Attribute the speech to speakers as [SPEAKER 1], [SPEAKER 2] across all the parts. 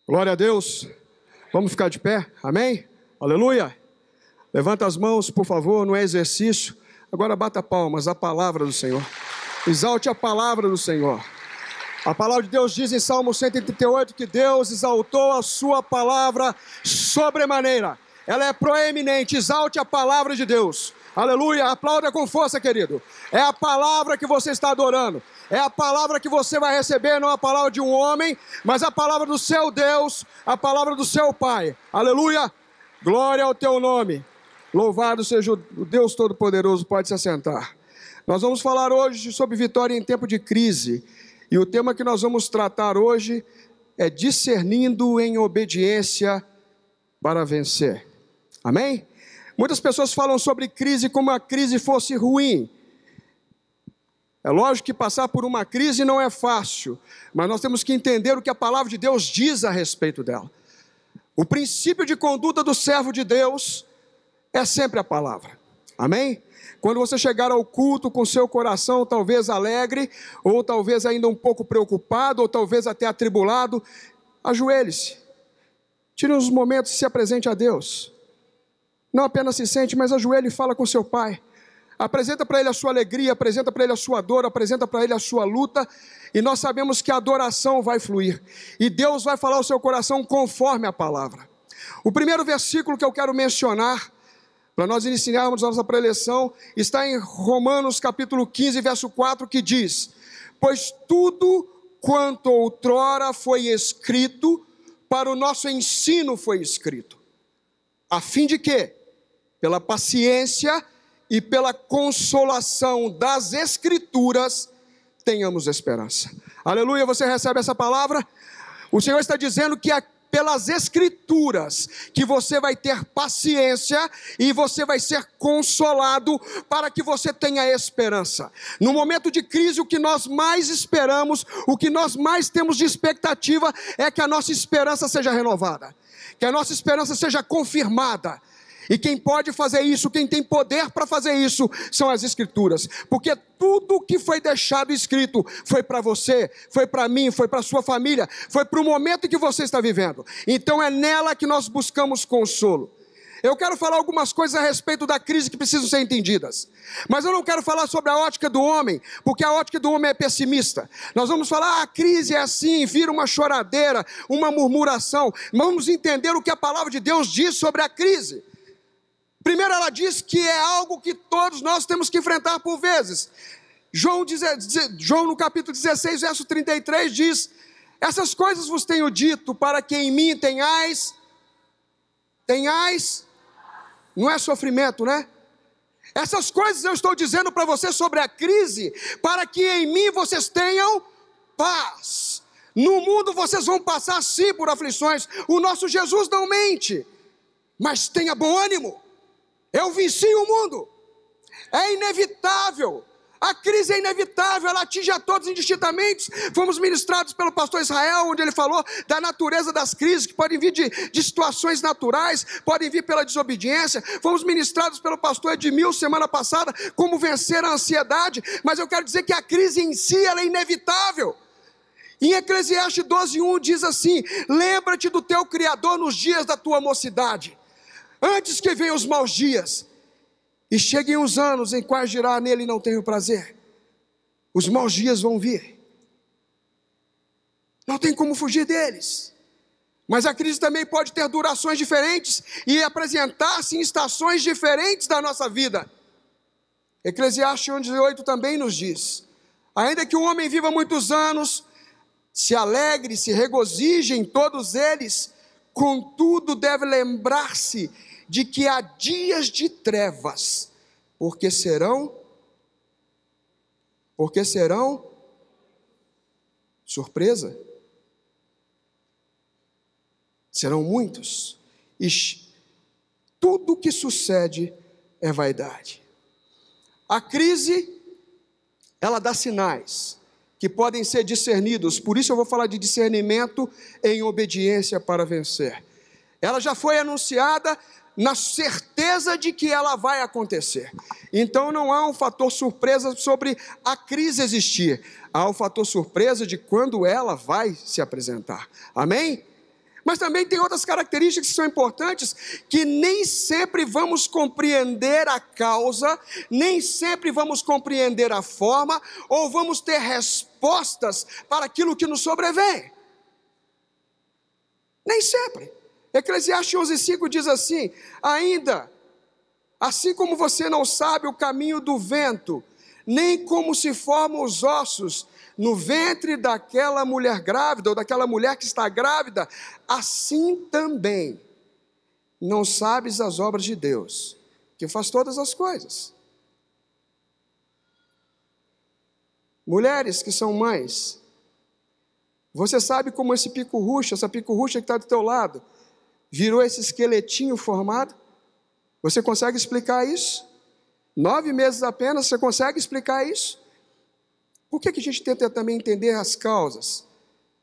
[SPEAKER 1] Glória a Deus. Vamos ficar de pé, amém? Aleluia. Levanta as mãos, por favor, não é exercício. Agora bata palmas, a palavra do Senhor. Exalte a palavra do Senhor. A palavra de Deus diz em Salmo 138 que Deus exaltou a sua palavra sobremaneira. Ela é proeminente, exalte a palavra de Deus. Aleluia, aplauda com força, querido. É a palavra que você está adorando. É a palavra que você vai receber, não a palavra de um homem, mas a palavra do seu Deus, a palavra do seu Pai. Aleluia, glória ao teu nome. Louvado seja o Deus Todo-Poderoso, pode se assentar. Nós vamos falar hoje sobre vitória em tempo de crise. E o tema que nós vamos tratar hoje é discernindo em obediência para vencer. Amém? Muitas pessoas falam sobre crise como a crise fosse ruim. É lógico que passar por uma crise não é fácil, mas nós temos que entender o que a palavra de Deus diz a respeito dela. O princípio de conduta do servo de Deus é sempre a palavra. Amém? Quando você chegar ao culto com seu coração talvez alegre, ou talvez ainda um pouco preocupado, ou talvez até atribulado, ajoelhe-se. Tire uns momentos e se apresente a Deus. Não apenas se sente, mas ajoelhe e fala com seu Pai. Apresenta para Ele a sua alegria, apresenta para Ele a sua dor, apresenta para Ele a sua luta, e nós sabemos que a adoração vai fluir, e Deus vai falar ao seu coração conforme a palavra. O primeiro versículo que eu quero mencionar, para nós iniciarmos a nossa preleção, está em Romanos capítulo 15, verso 4, que diz: pois tudo quanto outrora foi escrito, para o nosso ensino foi escrito, a fim de que, pela paciência e pela consolação das Escrituras, tenhamos esperança. Aleluia, você recebe essa palavra? O Senhor está dizendo que é pelas Escrituras que você vai ter paciência e você vai ser consolado para que você tenha esperança. No momento de crise, o que nós mais esperamos, o que nós mais temos de expectativa é que a nossa esperança seja renovada, que a nossa esperança seja confirmada. E quem pode fazer isso, quem tem poder para fazer isso, são as Escrituras. Porque tudo que foi deixado escrito foi para você, foi para mim, foi para a sua família, foi para o momento em que você está vivendo. Então é nela que nós buscamos consolo. Eu quero falar algumas coisas a respeito da crise que precisam ser entendidas. Mas eu não quero falar sobre a ótica do homem, porque a ótica do homem é pessimista. Nós vamos falar, a crise é assim, vira uma choradeira, uma murmuração. Vamos entender o que a palavra de Deus diz sobre a crise. Primeiro ela diz que é algo que todos nós temos que enfrentar por vezes. João no capítulo 16, verso 33 diz: essas coisas vos tenho dito para que em mim tenhais, não é sofrimento, né? Essas coisas eu estou dizendo para você sobre a crise, para que em mim vocês tenham paz. No mundo vocês vão passar sim por aflições, o nosso Jesus não mente, mas tenha bom ânimo. Eu venci o mundo. É inevitável. A crise é inevitável, ela atinge a todos indistintamente. Fomos ministrados pelo pastor Israel, onde ele falou da natureza das crises, que podem vir de situações naturais, podem vir pela desobediência. Fomos ministrados pelo pastor Edmil semana passada, como vencer a ansiedade. Mas eu quero dizer que a crise em si, ela é inevitável. Em Eclesiastes 12:1 diz assim: lembra-te do teu Criador nos dias da tua mocidade, antes que venham os maus dias, e cheguem os anos em quais dirá, nele não tenho prazer. Os maus dias vão vir, não tem como fugir deles. Mas a crise também pode ter durações diferentes e apresentar-se em estações diferentes da nossa vida. Eclesiastes 1:8 também nos diz: ainda que o homem viva muitos anos, se alegre, se regozije em todos eles, contudo deve lembrar-se de que há dias de trevas, porque serão surpresa, serão muitos, e tudo que sucede é vaidade. A crise, ela dá sinais que podem ser discernidos, por isso eu vou falar de discernimento em obediência para vencer. Ela já foi anunciada na certeza de que ela vai acontecer. Então não há um fator surpresa sobre a crise existir, há um fator surpresa de quando ela vai se apresentar. Amém? Mas também tem outras características que são importantes, que nem sempre vamos compreender a causa, nem sempre vamos compreender a forma, ou vamos ter respostas para aquilo que nos sobrevém. Nem sempre. Eclesiastes 11:5 diz assim: ainda, assim como você não sabe o caminho do vento, nem como se formam os ossos no ventre daquela mulher grávida, ou daquela mulher que está grávida, assim também não sabes as obras de Deus, que faz todas as coisas. Mulheres que são mães, você sabe como esse pico-ruxa, essa pico-ruxa que está do teu lado, virou esse esqueletinho formado? Você consegue explicar isso? 9 meses apenas, você consegue explicar isso? Por que a gente tenta também entender as causas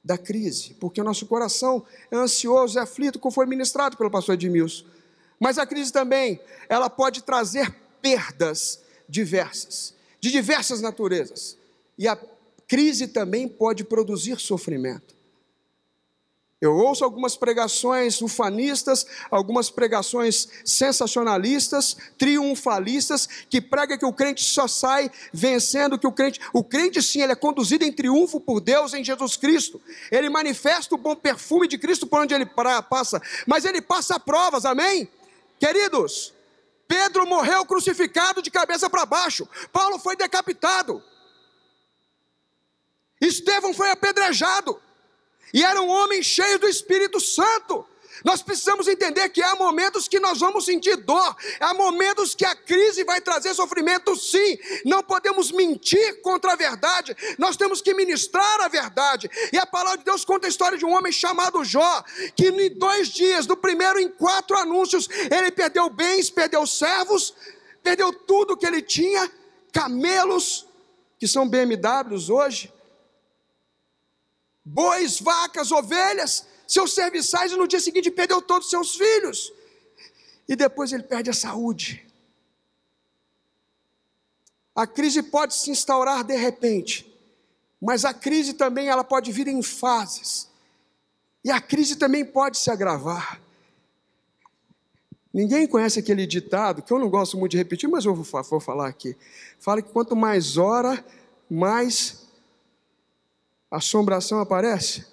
[SPEAKER 1] da crise? Porque o nosso coração é ansioso, é aflito, como foi ministrado pelo pastor Edmilson. Mas a crise também, ela pode trazer perdas diversas, de diversas naturezas. E a crise também pode produzir sofrimento. Eu ouço algumas pregações ufanistas, algumas pregações sensacionalistas, triunfalistas, que pregam que o crente só sai vencendo, que o crente sim, ele é conduzido em triunfo por Deus em Jesus Cristo. Ele manifesta o bom perfume de Cristo por onde ele passa, mas ele passa provas, amém? Queridos, Pedro morreu crucificado de cabeça para baixo, Paulo foi decapitado, Estevão foi apedrejado, e era um homem cheio do Espírito Santo. Nós precisamos entender que há momentos que nós vamos sentir dor, há momentos que a crise vai trazer sofrimento, sim. Não podemos mentir contra a verdade, nós temos que ministrar a verdade. E a palavra de Deus conta a história de um homem chamado Jó, que em 2 dias, do primeiro em 4 anúncios, ele perdeu bens, perdeu servos, perdeu tudo que ele tinha, camelos, que são BMWs hoje, bois, vacas, ovelhas, seus serviçais, e no dia seguinte perdeu todos os seus filhos, e depois ele perde a saúde. A crise pode se instaurar de repente, mas a crise também ela pode vir em fases, e a crise também pode se agravar. Ninguém conhece aquele ditado, que eu não gosto muito de repetir, mas eu vou falar aqui. Fala que quanto mais ora, mais assombração aparece,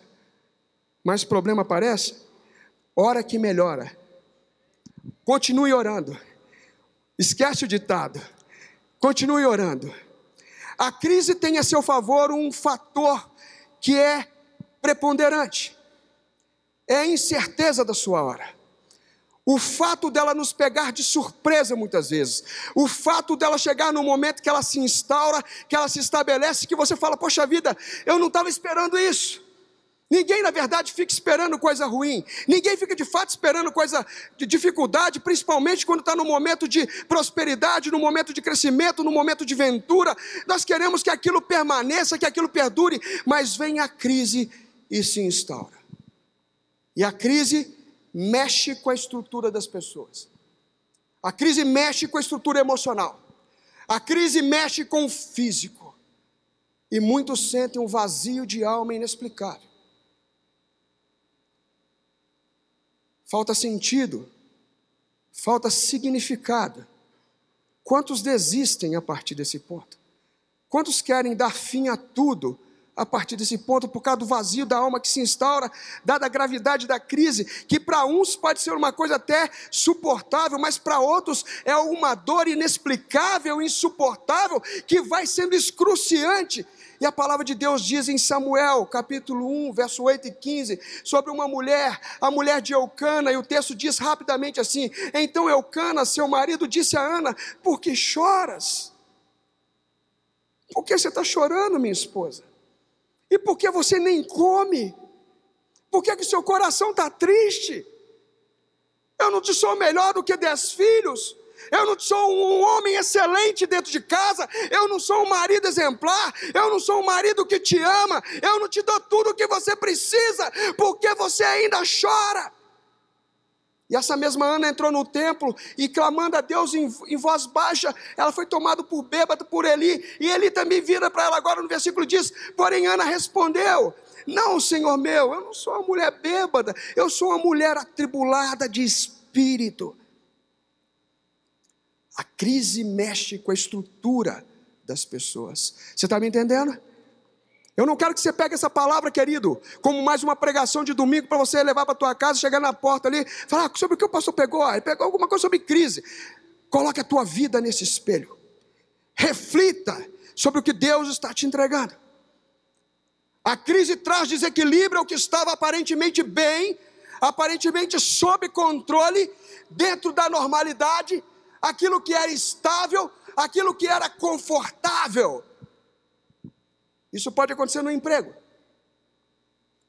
[SPEAKER 1] mais problema aparece. Ora que melhora. Continue orando. Esquece o ditado. Continue orando. A crise tem a seu favor um fator que é preponderante. É a incerteza da sua hora. O fato dela nos pegar de surpresa muitas vezes, o fato dela chegar no momento que ela se instaura, que ela se estabelece, que você fala, poxa vida, eu não estava esperando isso. Ninguém na verdade fica esperando coisa ruim, ninguém fica de fato esperando coisa de dificuldade, principalmente quando está no momento de prosperidade, no momento de crescimento, no momento de ventura. Nós queremos que aquilo permaneça, que aquilo perdure, mas vem a crise e se instaura. E a crise mexe com a estrutura das pessoas. A crise mexe com a estrutura emocional. A crise mexe com o físico. E muitos sentem um vazio de alma inexplicável. Falta sentido. Falta significado. Quantos desistem a partir desse ponto? Quantos querem dar fim a tudo a partir desse ponto, por causa do vazio da alma que se instaura, dada a gravidade da crise, que para uns pode ser uma coisa até suportável, mas para outros é uma dor inexplicável, insuportável, que vai sendo excruciante. E a palavra de Deus diz em Samuel, capítulo 1, verso 8 e 15, sobre uma mulher, a mulher de Eucana, e o texto diz rapidamente assim: então Eucana, seu marido, disse a Ana, por que choras? Por que você está chorando, minha esposa? E por que você nem come? Por que seu coração está triste? Eu não te sou melhor do que 10 filhos? Eu não sou um homem excelente dentro de casa? Eu não sou um marido exemplar? Eu não sou um marido que te ama? Eu não te dou tudo o que você precisa? Por que você ainda chora? E essa mesma Ana entrou no templo e clamando a Deus em voz baixa, ela foi tomada por bêbado por Eli, e Eli também vira para ela agora no versículo diz, porém Ana respondeu, não, Senhor meu, eu não sou uma mulher bêbada, eu sou uma mulher atribulada de espírito. A crise mexe com a estrutura das pessoas. Você está me entendendo? Eu não quero que você pegue essa palavra, querido, como mais uma pregação de domingo para você levar para a tua casa, chegar na porta ali, falar sobre o que o pastor pegou. Ele pegou alguma coisa sobre crise. Coloque a tua vida nesse espelho. Reflita sobre o que Deus está te entregando. A crise traz desequilíbrio ao que estava aparentemente bem, aparentemente sob controle, dentro da normalidade, aquilo que era estável, aquilo que era confortável. Isso pode acontecer no emprego,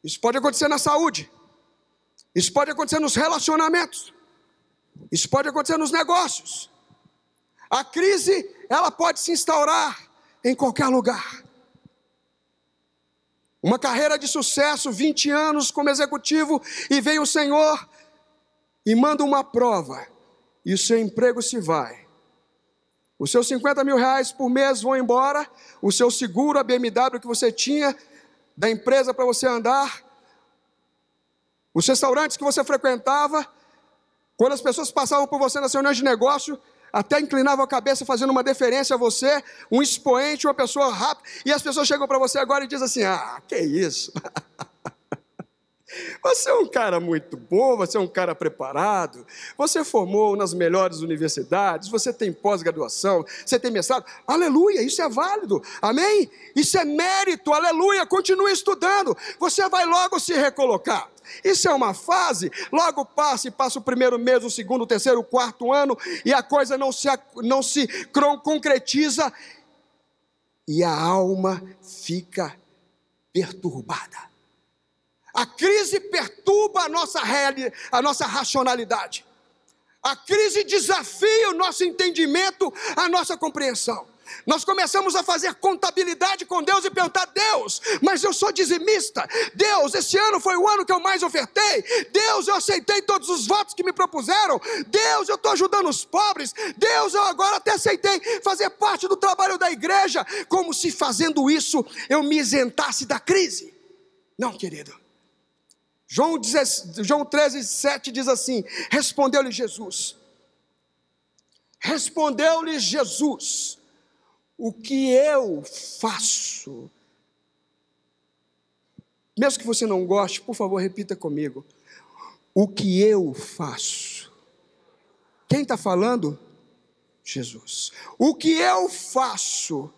[SPEAKER 1] isso pode acontecer na saúde, isso pode acontecer nos relacionamentos, isso pode acontecer nos negócios. A crise, ela pode se instaurar em qualquer lugar. Uma carreira de sucesso, 20 anos como executivo, e vem o Senhor e manda uma prova, e o seu emprego se vai. Os seus 50 mil reais por mês vão embora, o seu seguro, a BMW que você tinha, da empresa para você andar, os restaurantes que você frequentava, quando as pessoas passavam por você nas reuniões de negócio, até inclinavam a cabeça fazendo uma deferência a você, um expoente, uma pessoa rápida, e as pessoas chegam para você agora e dizem assim, que isso? Você é um cara muito bom, você é um cara preparado, você formou nas melhores universidades, você tem pós-graduação, você tem mestrado, aleluia, isso é válido, amém? Isso é mérito, aleluia, continue estudando, você vai logo se recolocar. Isso é uma fase, logo passa o primeiro mês, o segundo, o terceiro, o quarto ano, e a coisa não se concretiza, e a alma fica perturbada. A crise perturba a nossa racionalidade. A crise desafia o nosso entendimento, a nossa compreensão. Nós começamos a fazer contabilidade com Deus e perguntar, Deus, mas eu sou dizimista. Deus, esse ano foi o ano que eu mais ofertei. Deus, eu aceitei todos os votos que me propuseram. Deus, eu estou ajudando os pobres. Deus, eu agora até aceitei fazer parte do trabalho da igreja. Como se fazendo isso eu me isentasse da crise. Não, querido. João 13:7 diz assim, respondeu-lhe Jesus, o que eu faço? Mesmo que você não goste, por favor, repita comigo, o que eu faço? Quem está falando? Jesus. O que eu faço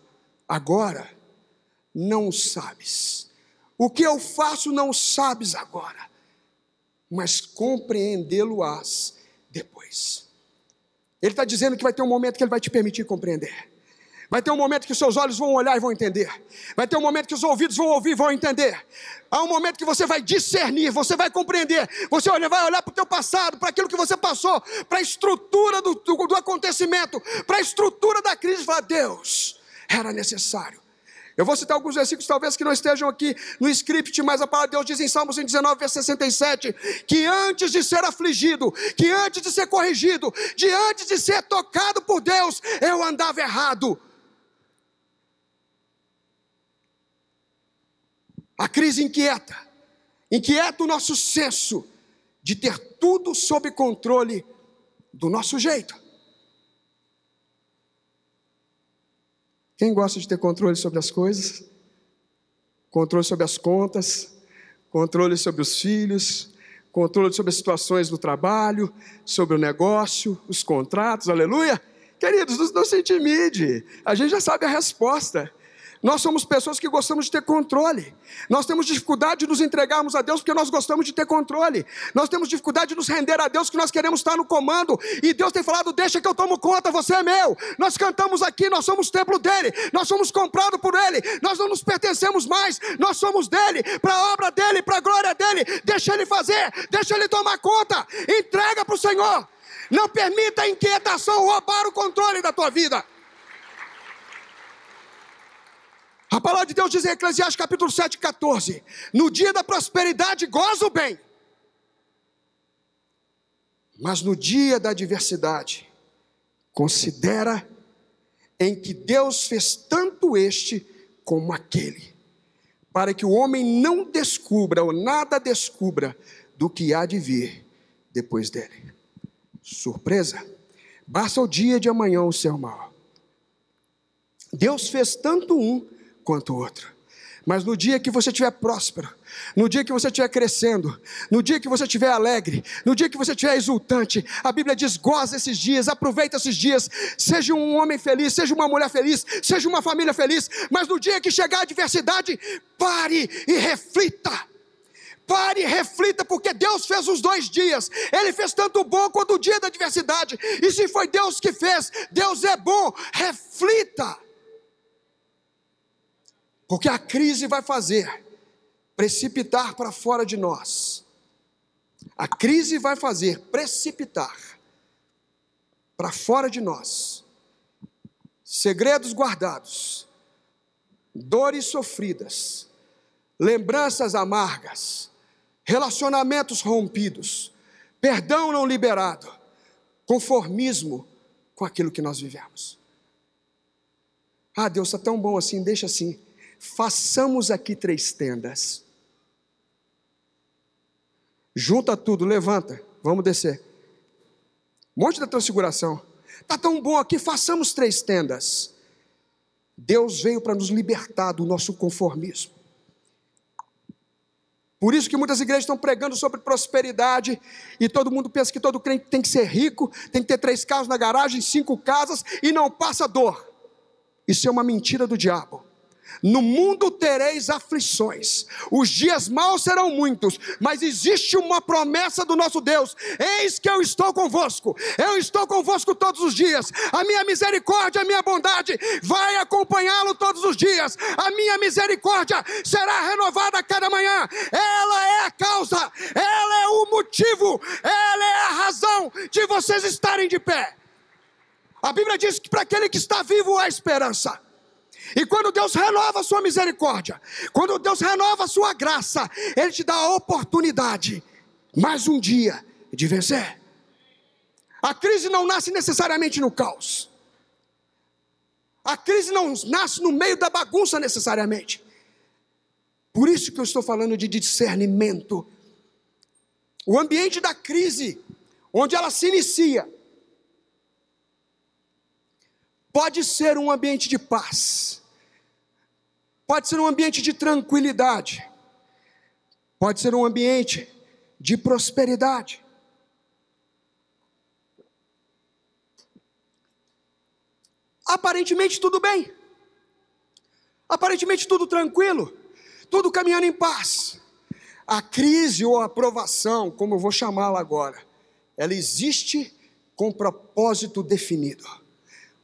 [SPEAKER 1] agora, não sabes. O que eu faço não sabes agora, mas compreendê-lo-ás depois. Ele está dizendo que vai ter um momento que ele vai te permitir compreender. Vai ter um momento que os seus olhos vão olhar e vão entender. Vai ter um momento que os ouvidos vão ouvir e vão entender. Há um momento que você vai discernir, você vai compreender. Você vai olhar para o teu passado, para aquilo que você passou, para a estrutura do acontecimento, para a estrutura da crise e falar, Deus, era necessário. Eu vou citar alguns versículos talvez que não estejam aqui no script, mas a palavra de Deus diz em Salmos 19, verso 67, que antes de ser afligido, que antes de ser corrigido, de antes de ser tocado por Deus, eu andava errado. A crise inquieta o nosso senso de ter tudo sob controle do nosso jeito. Quem gosta de ter controle sobre as coisas? Controle sobre as contas, controle sobre os filhos, controle sobre as situações do trabalho, sobre o negócio, os contratos, aleluia? Queridos, não se intimide, a gente já sabe a resposta. Nós somos pessoas que gostamos de ter controle. Nós temos dificuldade de nos entregarmos a Deus porque nós gostamos de ter controle. Nós temos dificuldade de nos render a Deus porque nós queremos estar no comando. E Deus tem falado, deixa que eu tomo conta, você é meu. Nós cantamos aqui, nós somos templo dele. Nós somos comprados por ele. Nós não nos pertencemos mais. Nós somos dele, para a obra dele, para a glória dele. Deixa ele fazer, deixa ele tomar conta. Entrega para o Senhor. Não permita a inquietação roubar o controle da tua vida. A palavra de Deus diz em Eclesiastes capítulo 7:14, no dia da prosperidade goza o bem, Mas no dia da adversidade, considera em que Deus fez tanto este como aquele, para que o homem não descubra ou nada descubra do que há de vir depois dele. Surpresa? Basta o dia de amanhã o seu mal. Deus fez tanto um quanto o outro. Mas no dia que você estiver próspero, no dia que você estiver crescendo, no dia que você estiver alegre, no dia que você estiver exultante, a Bíblia diz: goza esses dias, aproveita esses dias, seja um homem feliz, seja uma mulher feliz, seja uma família feliz. Mas no dia que chegar a adversidade, pare e reflita. Pare e reflita, porque Deus fez os 2 dias. Ele fez tanto o bom quanto o dia da adversidade. E se foi Deus que fez, Deus é bom. Reflita. Porque a crise vai fazer precipitar para fora de nós. A crise vai fazer precipitar para fora de nós segredos guardados, dores sofridas, lembranças amargas, relacionamentos rompidos, perdão não liberado, conformismo com aquilo que nós vivemos. Ah, Deus está tão bom assim, deixa assim. Façamos aqui 3 tendas. Junta tudo, levanta, vamos descer. Monte da Transfiguração. Está tão bom aqui, façamos 3 tendas. Deus veio para nos libertar do nosso conformismo. Por isso que muitas igrejas estão pregando sobre prosperidade, e todo mundo pensa que todo crente tem que ser rico, tem que ter 3 carros na garagem, 5 casas, e não passa dor. Isso é uma mentira do diabo. No mundo tereis aflições, os dias maus serão muitos, mas existe uma promessa do nosso Deus: eis que eu estou convosco todos os dias, a minha misericórdia, a minha bondade vai acompanhá-lo todos os dias, a minha misericórdia será renovada a cada manhã. Ela é a causa, ela é o motivo, ela é a razão de vocês estarem de pé. A Bíblia diz que para aquele que está vivo há esperança. E quando Deus renova a sua misericórdia, quando Deus renova a sua graça, Ele te dá a oportunidade, mais um dia, de vencer. A crise não nasce necessariamente no caos. A crise não nasce no meio da bagunça necessariamente. Por isso que eu estou falando de discernimento. O ambiente da crise, onde ela se inicia, pode ser um ambiente de paz, pode ser um ambiente de tranquilidade, pode ser um ambiente de prosperidade. Aparentemente tudo bem, aparentemente tudo tranquilo, tudo caminhando em paz. A crise ou a provação, como eu vou chamá-la agora, ela existe com propósito definido.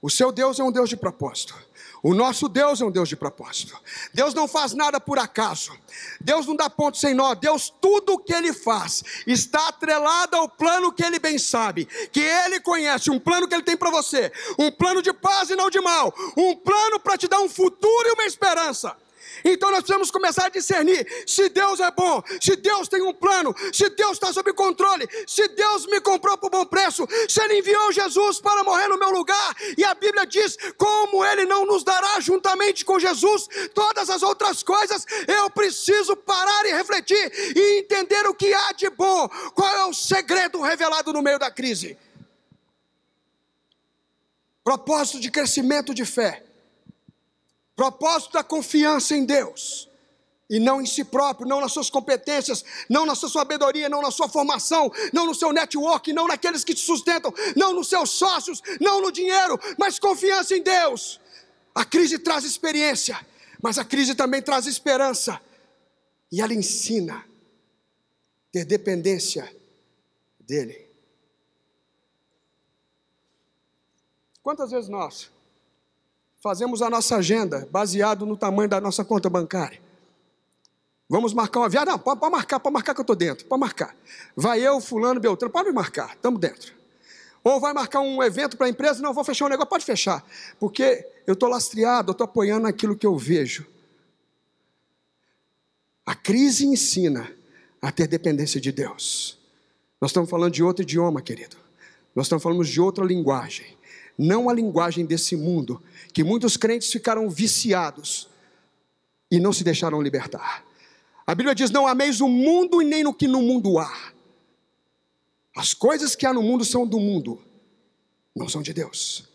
[SPEAKER 1] O seu Deus é um Deus de propósito. O nosso Deus é um Deus de propósito. Deus não faz nada por acaso. Deus não dá ponto sem nó. Deus, tudo o que Ele faz está atrelado ao plano que Ele bem sabe, que Ele conhece, um plano que Ele tem para você, um plano de paz e não de mal, um plano para te dar um futuro e uma esperança. Então nós precisamos começar a discernir se Deus é bom, se Deus tem um plano, se Deus está sob controle, se Deus me comprou por bom preço, se Ele enviou Jesus para morrer no meu lugar, e a Bíblia diz, como Ele não nos dará juntamente com Jesus todas as outras coisas. Eu preciso parar e refletir e entender o que há de bom, qual é o segredo revelado no meio da crise. Propósito de crescimento de fé. Propósito da confiança em Deus, e não em si próprio, não nas suas competências, não na sua sabedoria, não na sua formação, não no seu network, não naqueles que te sustentam, não nos seus sócios, não no dinheiro, mas confiança em Deus. A crise traz experiência, mas a crise também traz esperança, e ela ensina a ter dependência dEle. Quantas vezes nós fazemos a nossa agenda baseado no tamanho da nossa conta bancária? Vamos marcar uma viagem? Não, pode marcar que eu estou dentro, pode marcar. Vai eu, fulano, Beltrano, pode me marcar, estamos dentro. Ou vai marcar um evento para a empresa? Não, vou fechar um negócio, pode fechar, porque eu estou lastreado, eu estou apoiando aquilo que eu vejo. A crise ensina a ter dependência de Deus. Nós estamos falando de outro idioma, querido. Nós estamos falando de outra linguagem. Não a linguagem desse mundo, que muitos crentes ficaram viciados e não se deixaram libertar. A Bíblia diz: não ameis o mundo e nem no que no mundo há. As coisas que há no mundo são do mundo, não são de Deus.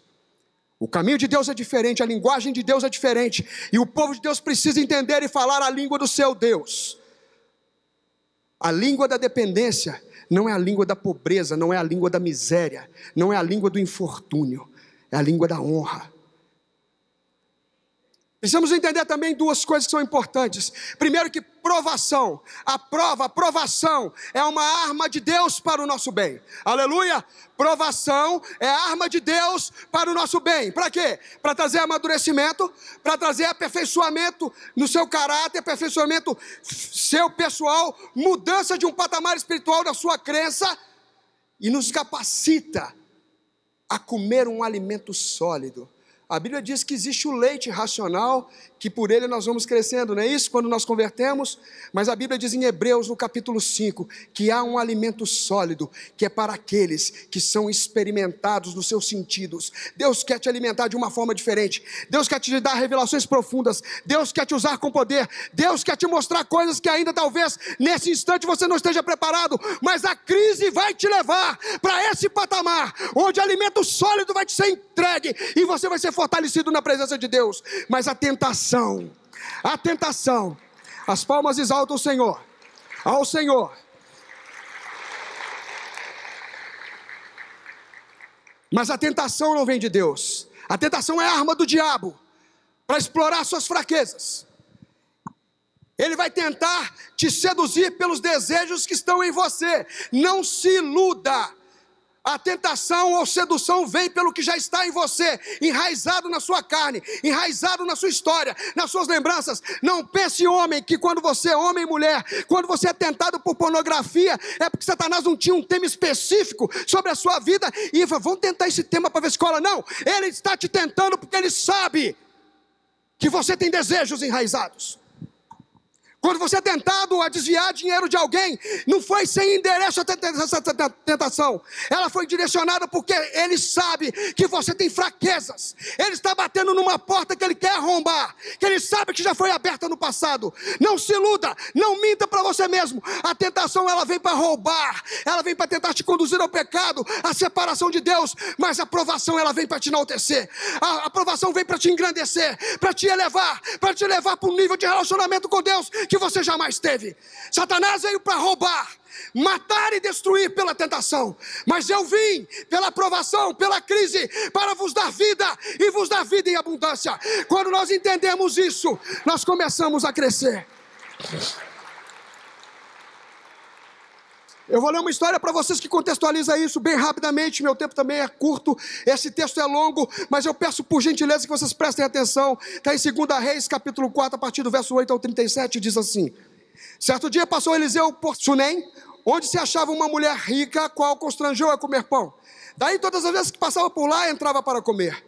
[SPEAKER 1] O caminho de Deus é diferente, a linguagem de Deus é diferente, e o povo de Deus precisa entender e falar a língua do seu Deus. A língua da dependência não é a língua da pobreza, não é a língua da miséria, não é a língua do infortúnio, é a língua da honra. Precisamos entender também duas coisas que são importantes. Primeiro, que provação, a provação é uma arma de Deus para o nosso bem. Aleluia! Provação é a arma de Deus para o nosso bem. Para quê? Para trazer amadurecimento, para trazer aperfeiçoamento no seu caráter, aperfeiçoamento seu pessoal, mudança de um patamar espiritual da sua crença, e nos capacita a comer um alimento sólido. A Bíblia diz que existe o leite racional, que por ele nós vamos crescendo, não é isso? Quando nós convertemos, mas a Bíblia diz em Hebreus, no capítulo 5, que há um alimento sólido, que é para aqueles que são experimentados nos seus sentidos. Deus quer te alimentar de uma forma diferente, Deus quer te dar revelações profundas, Deus quer te usar com poder, Deus quer te mostrar coisas que ainda talvez nesse instante você não esteja preparado, mas a crise vai te levar para esse patamar, onde alimento sólido vai te ser entregue, e você vai ser fortalecido na presença de Deus. Mas a tentação, as palmas exaltam o Senhor, ao Senhor. Mas a tentação não vem de Deus. A tentação é a arma do diabo para explorar suas fraquezas. Ele vai tentar te seduzir pelos desejos que estão em você. Não se iluda. A tentação ou sedução vem pelo que já está em você, enraizado na sua carne, enraizado na sua história, nas suas lembranças. Não pense, homem, que quando você é homem e mulher, quando você é tentado por pornografia, é porque Satanás não tinha um tema específico sobre a sua vida e falou: vamos tentar esse tema para ver se cola. Não, ele está te tentando porque ele sabe que você tem desejos enraizados. Quando você é tentado a desviar dinheiro de alguém, não foi sem endereço essa tentação. Ela foi direcionada porque ele sabe que você tem fraquezas. Ele está batendo numa porta que ele quer arrombar, que ele sabe que já foi aberta no passado. Não se iluda, não minta para você mesmo. A tentação, ela vem para roubar, ela vem para tentar te conduzir ao pecado, à separação de Deus. Mas a provação, ela vem para te enaltecer. A provação vem para te engrandecer, para te elevar para um nível de relacionamento com Deus que você jamais teve. Satanás veio para roubar, matar e destruir pela tentação, mas eu vim pela provação, pela crise, para vos dar vida e vos dar vida em abundância. Quando nós entendemos isso, nós começamos a crescer. Eu vou ler uma história para vocês que contextualiza isso bem rapidamente, meu tempo também é curto, esse texto é longo, mas eu peço por gentileza que vocês prestem atenção. Está em 2 Reis, capítulo 4, a partir do verso 8 ao 37, diz assim: certo dia passou Eliseu por Sunem, onde se achava uma mulher rica, a qual constrangeu a comer pão. Daí todas as vezes que passava por lá, entrava para comer.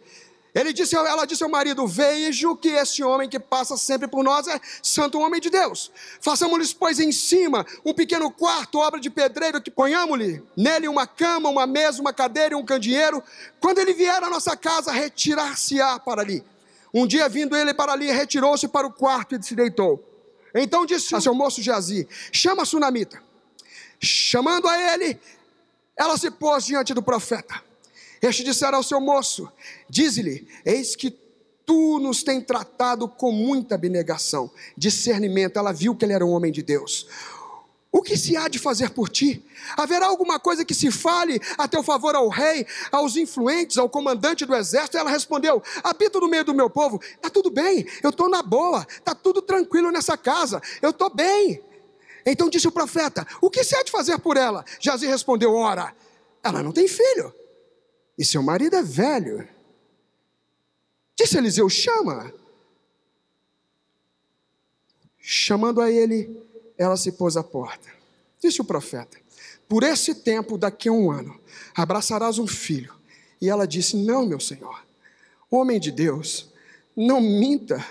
[SPEAKER 1] Ela disse ao marido: vejo que esse homem que passa sempre por nós é santo homem de Deus. Façamos-lhes, pois, em cima um pequeno quarto, obra de pedreiro, que ponhamos-lhe nele uma cama, uma mesa, uma cadeira e um candeeiro. Quando ele vier à nossa casa, retirar-se-á para ali. Um dia, vindo ele para ali, retirou-se para o quarto e se deitou. Então disse a seu moço Geazi: chama a sunamita. Chamando a ele, ela se pôs diante do profeta. Este dissera ao seu moço: dize-lhe, eis que tu nos tem tratado com muita abnegação, discernimento. Ela viu que ele era um homem de Deus. O que se há de fazer por ti? Haverá alguma coisa que se fale a teu favor ao rei, aos influentes, ao comandante do exército? Ela respondeu: habito no meio do meu povo. Está tudo bem, eu estou na boa, está tudo tranquilo nessa casa, eu estou bem. Então disse o profeta: o que se há de fazer por ela? Geazi respondeu: ora, ela não tem filho, e seu marido é velho. Disse Eliseu: chama. Chamando a ele, ela se pôs à porta. Disse o profeta: por esse tempo, daqui a 1 ano, abraçarás um filho. E ela disse: não, meu senhor, homem de Deus, não minta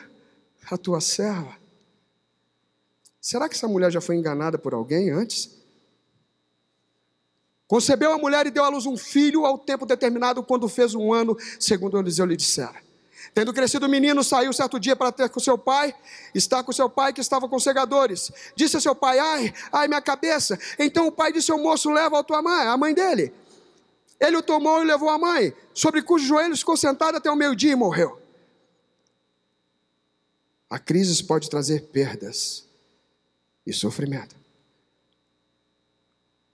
[SPEAKER 1] a tua serva. Será que essa mulher já foi enganada por alguém antes? Concebeu a mulher e deu à luz um filho ao tempo determinado, quando fez 1 ano, segundo Eliseu lhe dissera. Tendo crescido o menino, saiu certo dia para ter com seu pai, está com seu pai que estava com segadores. Disse a seu pai: ai, minha cabeça. Então o pai disse ao moço: leva a tua mãe, a mãe dele. Ele o tomou e levou a mãe, sobre cujos joelhos ficou sentado até o meio-dia e morreu. A crise pode trazer perdas e sofrimento.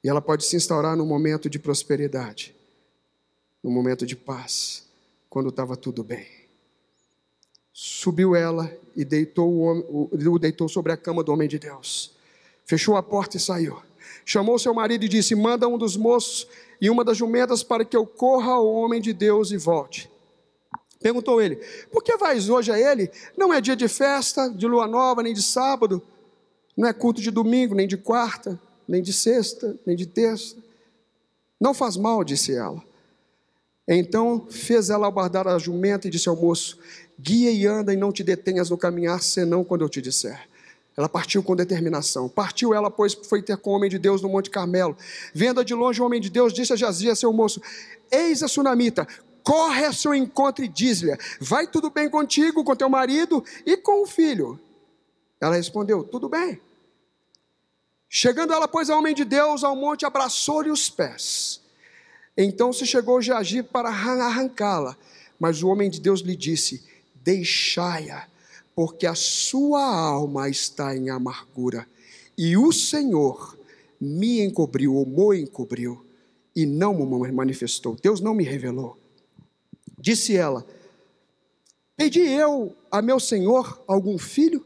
[SPEAKER 1] E ela pode se instaurar num momento de prosperidade, num momento de paz, quando estava tudo bem. Subiu ela e o deitou sobre a cama do homem de Deus. Fechou a porta e saiu. Chamou seu marido e disse: manda um dos moços e uma das jumentas para que eu corra ao homem de Deus e volte. Perguntou ele: por que vais hoje a ele? Não é dia de festa, de lua nova, nem de sábado. Não é culto de domingo, nem de quarta, nem de sexta, nem de terça. Não faz mal, disse ela. Então fez ela albardar a jumenta e disse ao moço: guia e anda e não te detenhas no caminhar, senão quando eu te disser. Ela partiu com determinação. Partiu ela, pois foi ter com o homem de Deus no Monte Carmelo. Vendo de longe o homem de Deus, disse a Jazia, seu moço: eis a sunamita, corre ao seu encontro e diz-lhe: vai tudo bem contigo, com teu marido e com o filho? Ela respondeu: tudo bem. Chegando ela, pois, ao homem de Deus ao monte, abraçou-lhe os pés. Então se chegou Geazi para arrancá-la, mas o homem de Deus lhe disse: deixai-a, porque a sua alma está em amargura, e o Senhor me encobriu, ou me encobriu, e não me manifestou. Deus não me revelou. Disse ela: pedi eu a meu Senhor algum filho?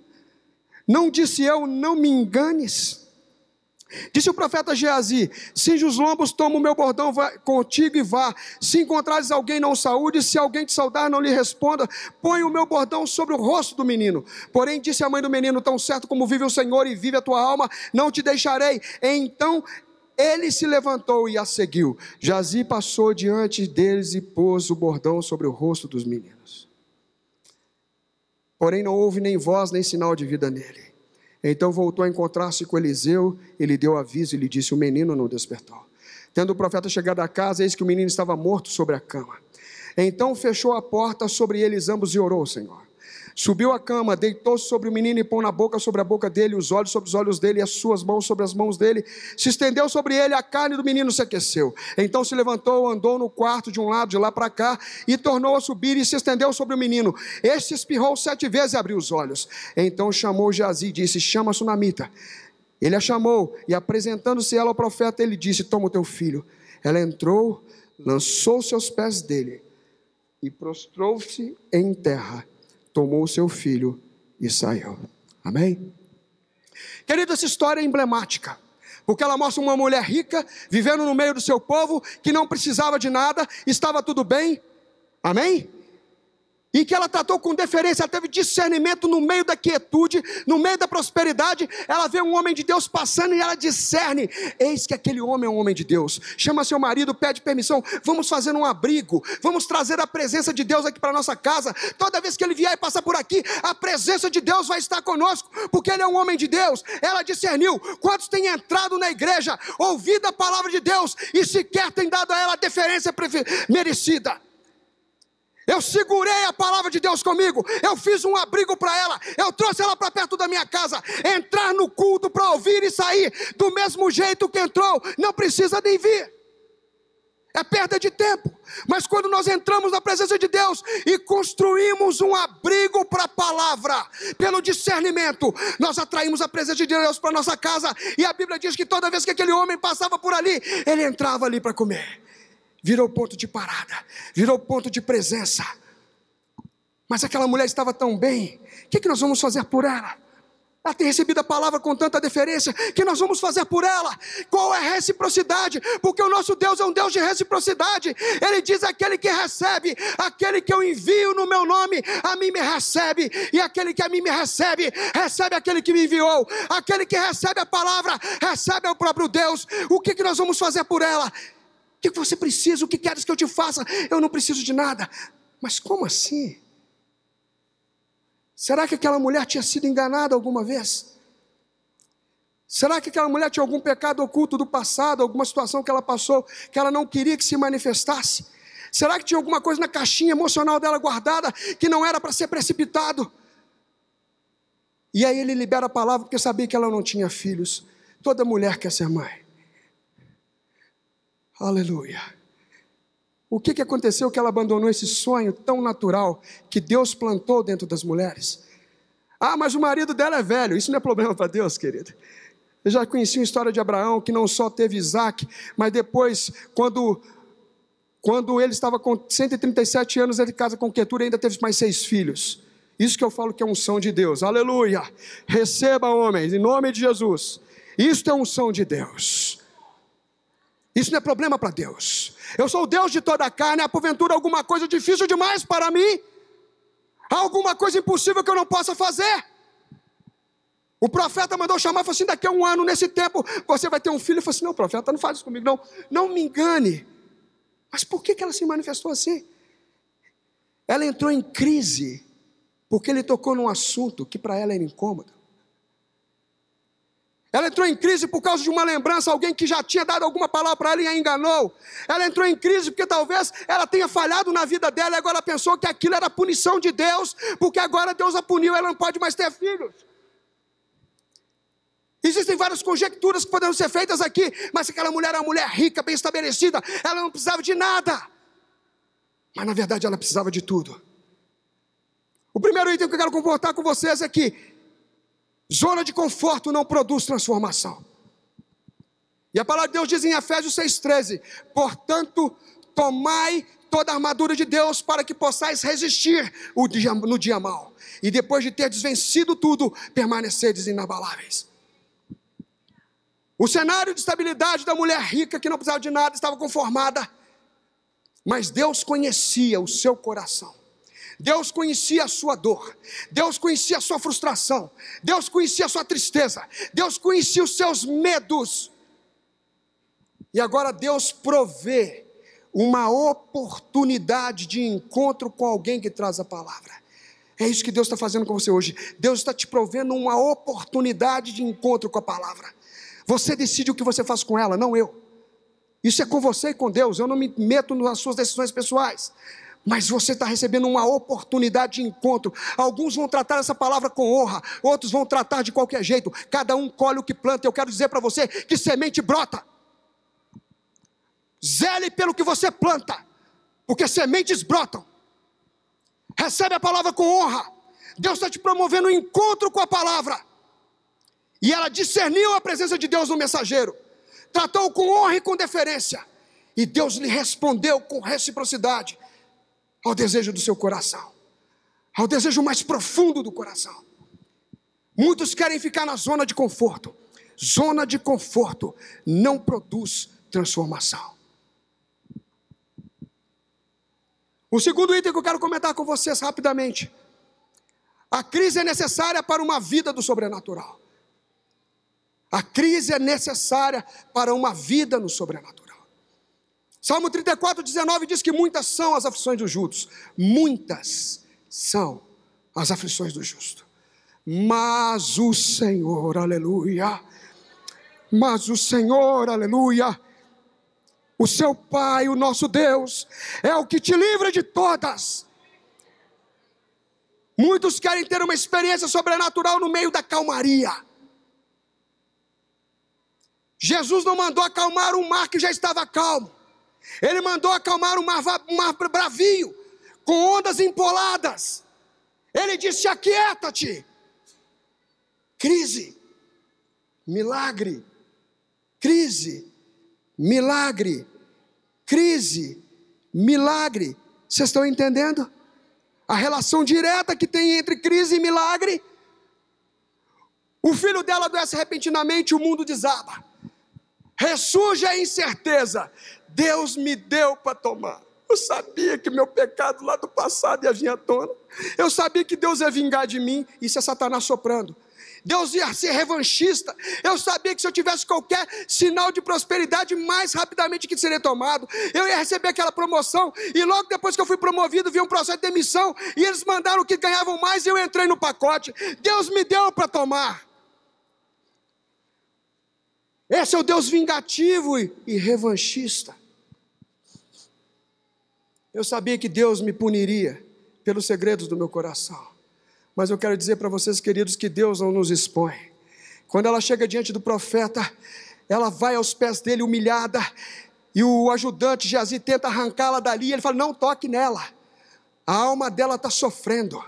[SPEAKER 1] Não disse eu: não me enganes? Disse o profeta Geazi: cinge os lombos, toma o meu bordão, vá contigo e vá. Se encontrares alguém, não saúde. Se alguém te saudar, não lhe responda. Põe o meu bordão sobre o rosto do menino. Porém disse a mãe do menino: tão certo como vive o Senhor e vive a tua alma, não te deixarei. Então ele se levantou e a seguiu. Geazi passou diante deles e pôs o bordão sobre o rosto dos meninos. Porém não houve nem voz nem sinal de vida nele. Então voltou a encontrar-se com Eliseu, ele deu aviso e lhe disse: o menino não despertou. Tendo o profeta chegado à casa, eis que o menino estava morto sobre a cama. Então fechou a porta sobre eles ambos e orou ao Senhor. Subiu à cama, deitou-se sobre o menino e pôs na boca sobre a boca dele, os olhos sobre os olhos dele e as suas mãos sobre as mãos dele. Se estendeu sobre ele, a carne do menino se aqueceu. Então se levantou, andou no quarto de um lado, de lá para cá, e tornou a subir e se estendeu sobre o menino. Este espirrou 7 vezes e abriu os olhos. Então chamou Geazi e disse: chama a sunamita. Ele a chamou e, apresentando-se ela ao profeta, ele disse: toma o teu filho. Ela entrou, lançou-se aos pés dele e prostrou-se em terra. Tomou o seu filho e saiu. Amém? Querido, essa história é emblemática, porque ela mostra uma mulher rica, vivendo no meio do seu povo, que não precisava de nada, estava tudo bem. Amém? E que ela tratou com deferência, ela teve discernimento no meio da quietude, no meio da prosperidade. Ela vê um homem de Deus passando e ela discerne: eis que aquele homem é um homem de Deus. Chama seu marido, pede permissão: vamos fazer um abrigo, vamos trazer a presença de Deus aqui para a nossa casa. Toda vez que ele vier e passar por aqui, a presença de Deus vai estar conosco, porque ele é um homem de Deus. Ela discerniu. Quantos têm entrado na igreja, ouvido a palavra de Deus e sequer têm dado a ela a deferência merecida? Eu segurei a palavra de Deus comigo, eu fiz um abrigo para ela, eu trouxe ela para perto da minha casa. Entrar no culto para ouvir e sair do mesmo jeito que entrou, não precisa nem vir, é perda de tempo. Mas quando nós entramos na presença de Deus e construímos um abrigo para a palavra, pelo discernimento, nós atraímos a presença de Deus para a nossa casa. E a Bíblia diz que toda vez que aquele homem passava por ali, ele entrava ali para comer. Virou ponto de parada, virou ponto de presença. Mas aquela mulher estava tão bem, o que nós vamos fazer por ela? Ela tem recebido a palavra com tanta deferência, o que nós vamos fazer por ela? Qual é a reciprocidade? Porque o nosso Deus é um Deus de reciprocidade. Ele diz: aquele que recebe, aquele que eu envio no meu nome, a mim me recebe. E aquele que a mim me recebe, recebe aquele que me enviou. Aquele que recebe a palavra, recebe o próprio Deus. O que nós vamos fazer por ela? O que você precisa? O que queres que eu te faça? Eu não preciso de nada. Mas como assim? Será que aquela mulher tinha sido enganada alguma vez? Será que aquela mulher tinha algum pecado oculto do passado, alguma situação que ela passou, que ela não queria que se manifestasse? Será que tinha alguma coisa na caixinha emocional dela guardada, que não era para ser precipitado? E aí ele libera a palavra, porque sabia que ela não tinha filhos. Toda mulher quer ser mãe. Aleluia. O que aconteceu que ela abandonou esse sonho tão natural, que Deus plantou dentro das mulheres? Ah, mas o marido dela é velho. Isso não é problema para Deus, querido. Eu já conheci uma história de Abraão, que não só teve Isaac, mas depois, quando ele estava com 137 anos, ele casa com Quetura e ainda teve mais 6 filhos. Isso que eu falo que é unção de Deus. Aleluia. Receba, homens, em nome de Jesus. Isto é unção de Deus. Isso não é problema para Deus. Eu sou o Deus de toda a carne. Há porventura alguma coisa difícil demais para mim? Há alguma coisa impossível que eu não possa fazer? O profeta mandou chamar e falou assim: daqui a 1 ano, nesse tempo, você vai ter um filho. Eu falei assim: não, profeta, não faz isso comigo, não. Não me engane. Mas por que ela se manifestou assim? Ela entrou em crise, porque ele tocou num assunto que para ela era incômodo. Ela entrou em crise por causa de uma lembrança, alguém que já tinha dado alguma palavra para ela e a enganou. Ela entrou em crise porque talvez ela tenha falhado na vida dela, e agora ela pensou que aquilo era punição de Deus, porque agora Deus a puniu, ela não pode mais ter filhos. Existem várias conjecturas que poderiam ser feitas aqui, mas aquela mulher era uma mulher rica, bem estabelecida, ela não precisava de nada, mas na verdade ela precisava de tudo. O primeiro item que eu quero compartilhar com vocês é que zona de conforto não produz transformação. E a palavra de Deus diz em Efésios 6,13: portanto, tomai toda a armadura de Deus para que possais resistir no dia mau, e depois de ter desvencido tudo, permaneceres inabaláveis. O cenário de estabilidade da mulher rica, que não precisava de nada, estava conformada. Mas Deus conhecia o seu coração. Deus conhecia a sua dor. Deus conhecia a sua frustração. Deus conhecia a sua tristeza. Deus conhecia os seus medos. E agora Deus provê uma oportunidade de encontro com alguém que traz a palavra. É isso que Deus está fazendo com você hoje. Deus está te provendo uma oportunidade de encontro com a palavra. Você decide o que você faz com ela, não eu. Isso é com você e com Deus. Eu não me meto nas suas decisões pessoais. Mas você está recebendo uma oportunidade de encontro. Alguns vão tratar essa palavra com honra, outros vão tratar de qualquer jeito. Cada um colhe o que planta. Eu quero dizer para você que semente brota. Zele pelo que você planta, porque sementes brotam. Recebe a palavra com honra. Deus está te promovendo um encontro com a palavra. E ela discerniu a presença de Deus no mensageiro, tratou com honra e com deferência, e Deus lhe respondeu com reciprocidade ao desejo do seu coração, ao desejo mais profundo do coração. Muitos querem ficar na zona de conforto. Zona de conforto não produz transformação. O segundo item que eu quero comentar com vocês rapidamente: a crise é necessária para uma vida do sobrenatural. A crise é necessária para uma vida no sobrenatural. Salmo 34:19 diz que muitas são as aflições dos justos. Muitas são as aflições do justo. Mas o Senhor, aleluia. Mas o Senhor, aleluia. O seu Pai, o nosso Deus, é o que te livra de todas. Muitos querem ter uma experiência sobrenatural no meio da calmaria. Jesus não mandou acalmar um mar que já estava calmo. Ele mandou acalmar um mar bravio, com ondas empoladas. Ele disse: aquieta-te. Crise, milagre. Crise, milagre. Crise, milagre. Vocês estão entendendo? A relação direta que tem entre crise e milagre. O filho dela adoece repentinamente, o mundo desaba. Ressurge a incerteza. Deus me deu para tomar. Eu sabia que meu pecado lá do passado ia vir à tona. Eu sabia que Deus ia vingar de mim. Isso é Satanás soprando. Deus ia ser revanchista. Eu sabia que se eu tivesse qualquer sinal de prosperidade, mais rapidamente que seria tomado, eu ia receber aquela promoção. E logo depois que eu fui promovido, vi um processo de demissão, e eles mandaram que ganhavam mais, e eu entrei no pacote. Deus me deu para tomar. Esse é o Deus vingativo e revanchista. Eu sabia que Deus me puniria pelos segredos do meu coração. Mas eu quero dizer para vocês, queridos, que Deus não nos expõe. Quando ela chega diante do profeta, ela vai aos pés dele humilhada, e o ajudante Geazi tenta arrancá-la dali, ele fala, não toque nela, a alma dela está sofrendo,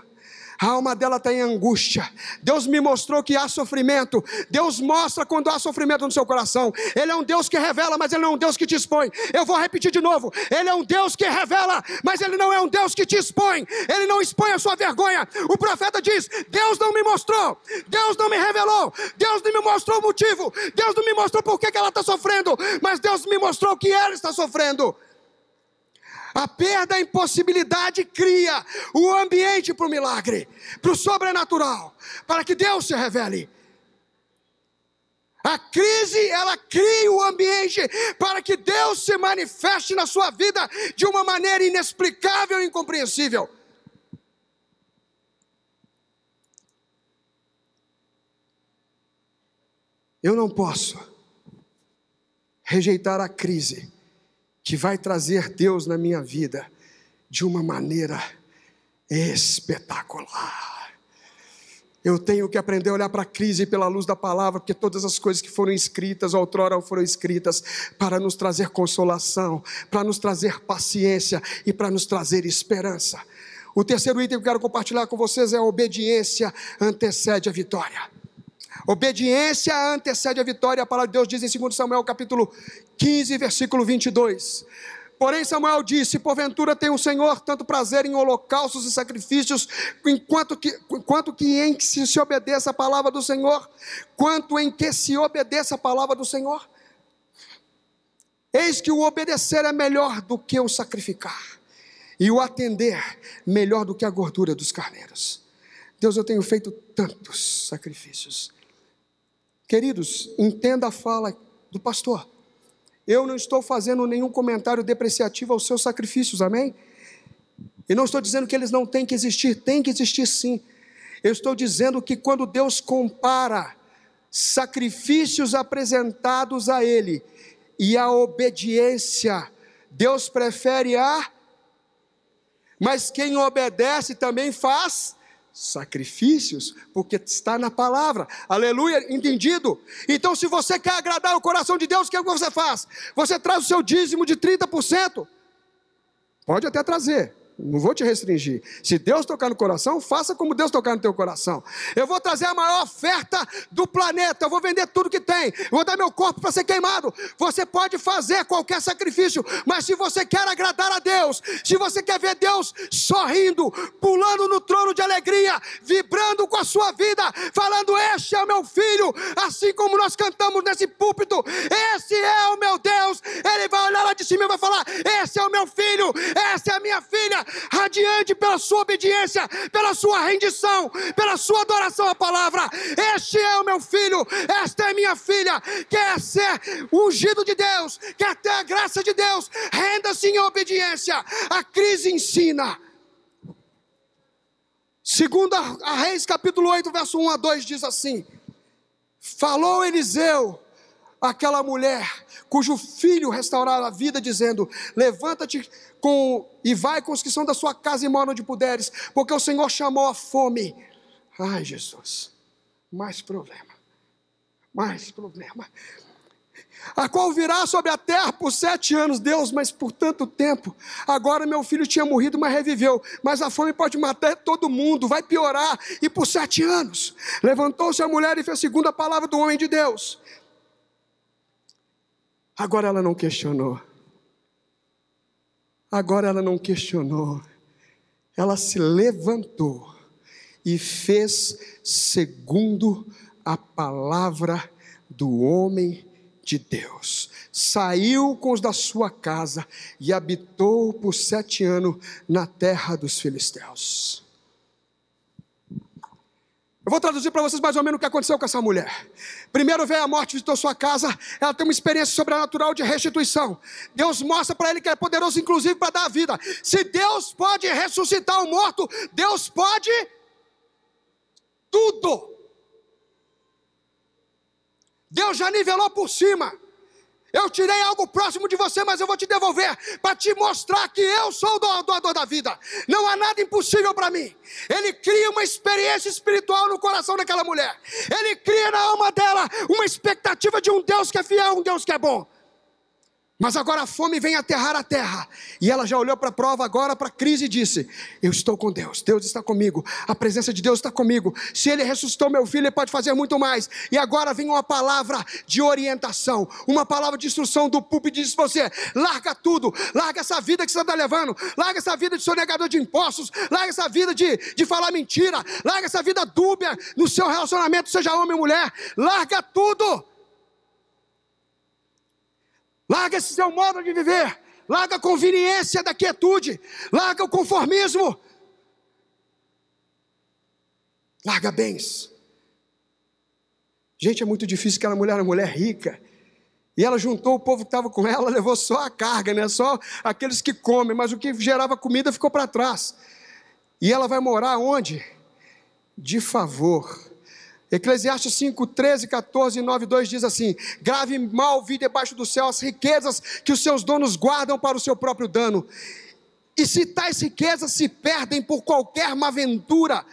[SPEAKER 1] a alma dela está em angústia. Deus me mostrou que há sofrimento. Deus mostra quando há sofrimento no seu coração. Ele é um Deus que revela, mas Ele não é um Deus que te expõe. Eu vou repetir de novo, Ele é um Deus que revela, mas Ele não é um Deus que te expõe. Ele não expõe a sua vergonha. O profeta diz, Deus não me mostrou, Deus não me revelou, Deus não me mostrou o motivo, Deus não me mostrou por que ela está sofrendo, mas Deus me mostrou que ela está sofrendo. A perda, a impossibilidade cria o ambiente para o milagre, para o sobrenatural, para que Deus se revele. A crise, ela cria o ambiente para que Deus se manifeste na sua vida de uma maneira inexplicável e incompreensível. Eu não posso rejeitar a crise que vai trazer Deus na minha vida de uma maneira espetacular. Eu tenho que aprender a olhar para a crise pela luz da palavra, porque todas as coisas que foram escritas, outrora foram escritas para nos trazer consolação, para nos trazer paciência e para nos trazer esperança. O terceiro item que eu quero compartilhar com vocês é a obediência antecede a vitória. Obediência antecede a vitória. A palavra de Deus diz em 2 Samuel capítulo 15, versículo 22. Porém Samuel disse, porventura tem o Senhor tanto prazer em holocaustos e sacrifícios, quanto que em que se obedeça a palavra do Senhor, quanto em que se obedeça a palavra do Senhor? Eis que o obedecer é melhor do que o sacrificar, e o atender melhor do que a gordura dos carneiros. Deus, eu tenho feito tantos sacrifícios. Queridos, entenda a fala do pastor. Eu não estou fazendo nenhum comentário depreciativo aos seus sacrifícios, amém? E não estou dizendo que eles não têm que existir sim. Eu estou dizendo que quando Deus compara sacrifícios apresentados a Ele e a obediência, Deus prefere mas quem obedece também faz sacrifícios, porque está na palavra, aleluia, entendido? Então se você quer agradar o coração de Deus, o que é que você faz? Você traz o seu dízimo de 30%, pode até trazer, não vou te restringir. Se Deus tocar no coração, faça como Deus tocar no teu coração. Eu vou trazer a maior oferta do planeta, eu vou vender tudo que tem, eu vou dar meu corpo para ser queimado. Você pode fazer qualquer sacrifício, mas se você quer agradar a Deus, se você quer ver Deus sorrindo, pulando no trono de alegria, vibrando com a sua vida, falando, este é o meu filho, assim como nós cantamos nesse púlpito, esse é o meu Deus, Ele vai olhar lá de cima e vai falar, esse é o meu filho, essa é a minha filha, radiante pela sua obediência, pela sua rendição, pela sua adoração à palavra. Este é o meu filho, esta é minha filha. Quer ser ungido de Deus, quer ter a graça de Deus, renda-se em obediência. A crise ensina. Segundo a Reis capítulo 8, verso 1 a 2 diz assim: falou Eliseu àquela mulher cujo filho restaurara a vida, dizendo, levanta-te e vai com os que são da sua casa e mora onde puderes, porque o Senhor chamou a fome. Ai, Jesus, mais problema, a qual virá sobre a terra por 7 anos. Deus, mas por tanto tempo, agora meu filho tinha morrido, mas reviveu, mas a fome pode matar todo mundo, vai piorar, e por 7 anos, levantou-se a mulher e fez segundo a palavra do homem de Deus. Agora ela não questionou, ela se levantou e fez segundo a palavra do homem de Deus, saiu com os da sua casa e habitou por 7 anos na terra dos filisteus. Eu vou traduzir para vocês mais ou menos o que aconteceu com essa mulher. Primeiro veio a morte, visitou sua casa, ela tem uma experiência sobrenatural de restituição. Deus mostra para ele que é poderoso inclusive para dar a vida. Se Deus pode ressuscitar o morto, Deus pode tudo. Deus já nivelou por cima. Eu tirei algo próximo de você, mas eu vou te devolver para te mostrar que eu sou o doador da vida. Não há nada impossível para mim. Ele cria uma experiência espiritual no coração daquela mulher. Ele cria na alma dela uma expectativa de um Deus que é fiel, um Deus que é bom. Mas agora a fome vem aterrar a terra. E ela já olhou para a prova agora, para a crise e disse: eu estou com Deus, Deus está comigo, a presença de Deus está comigo. Se Ele ressuscitou meu filho, Ele pode fazer muito mais. E agora vem uma palavra de orientação, uma palavra de instrução do púlpito e diz para você: larga tudo, larga essa vida que você está levando, larga essa vida de sonegador de impostos, larga essa vida de falar mentira, larga essa vida dúbia no seu relacionamento, seja homem ou mulher, larga tudo. Larga esse seu modo de viver, larga a conveniência da quietude, larga o conformismo, larga bens. Gente, é muito difícil, aquela mulher era uma mulher rica, e ela juntou o povo que estava com ela, levou só a carga, né? Só aqueles que comem, mas o que gerava comida ficou para trás. E ela vai morar onde? De favor. Eclesiastes 5, 13, 14, 9, 2 diz assim: grave mal vi debaixo do céu as riquezas que os seus donos guardam para o seu próprio dano. E se tais riquezas se perdem por qualquer má ventura,